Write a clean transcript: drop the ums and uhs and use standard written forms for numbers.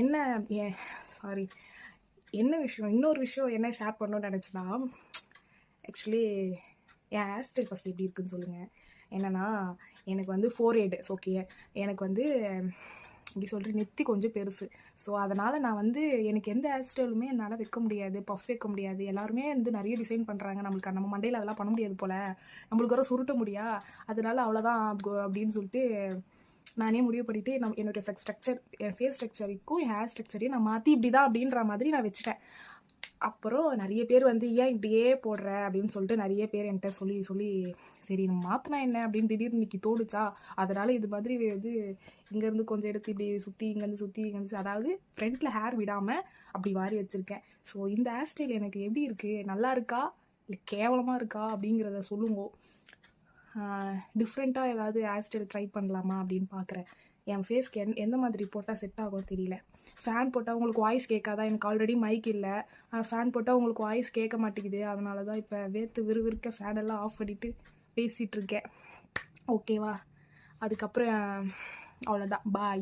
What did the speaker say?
என்ன சாரி, என்ன விஷயம், இன்னொரு விஷயம் என்ன ஷேர் பண்ணணும்னு நினச்சேன்னா, ஆக்சுவலி என் ஹேர் ஸ்டைல் ஃபஸ்ட் எப்படி இருக்குன்னு சொல்லுங்கள். என்னென்னா, எனக்கு வந்து ஃபோர்ஹெட் ஓகே, எனக்கு வந்து எப்படி சொல்கிறது, நெத்தி கொஞ்சம் பெருசு. ஸோ அதனால் நான் வந்து எனக்கு எந்த ஹேர் ஸ்டைலுமே என்னால் வைக்க முடியாது, பஃப் வைக்க முடியாது. எல்லாருமே வந்து நிறைய டிசைன் பண்ணுறாங்க, நம்மளுக்கு நம்ம மண்டையில் அதெல்லாம் பண்ண முடியாது போல், நம்மளுக்கு வர சுருட்ட முடியா, அதனால அவ்வளோதான் அப்படின்னு சொல்லிட்டு நானே முடிவு பண்ணிவிட்டு என்னுடைய ஸ்ட்ரக்சர், என் ஃபேஸ் ஸ்ட்ரக்சருக்கும் என் ஹேர் ஸ்ட்ரக்சரையும் நான் மாற்றி இப்படி தான் அப்படின்ற மாதிரி நான் வச்சுட்டேன். அப்புறம் நிறைய பேர் வந்து ஏன் இப்படியே போடுற அப்படின்னு சொல்லிட்டு நிறைய பேர் என்கிட்ட சொல்லி சரி நம்ம மாற்றினா என்ன அப்படின்னு திடீர்னு இன்னைக்கு தோணுச்சா, அதனால் இது மாதிரி வந்து இங்கேருந்து கொஞ்சம் எடுத்து இப்படி சுற்றி இங்கேருந்து அதாவது ஃப்ரண்ட்டில் ஹேர் விடாமல் அப்படி வாரி வச்சுருக்கேன். ஸோ இந்த ஹேர் ஸ்டைல் எனக்கு எப்படி இருக்குது, நல்லா இருக்கா இல்லை கேவலமாக இருக்கா அப்படிங்கிறத சொல்லுங்க. டிஃப்ரெண்ட்டாக ஏதாவது ஹேர் ஸ்டைல் ட்ரை பண்ணலாமா அப்படின்னு பார்க்குறேன். என் ஃபேஸ்க்கு எந்த மாதிரி போட்டால் செட் ஆகும் தெரியல. ஃபேன் போட்டால் உங்களுக்கு வாய்ஸ் கேட்காதா, எனக்கு ஆல்ரெடி மைக் இல்லை. ஃபேன் போட்டால் உங்களுக்கு வாய்ஸ் கேட்க மாட்டேங்குது, அதனால தான் இப்போ வேர்த்து விறுவிறுக்க ஃபேனெல்லாம் ஆஃப் பண்ணிவிட்டு பேசிகிட்ருக்கேன். ஓகேவா, அதுக்கப்புறம் அவ்வளோதான், பாய்.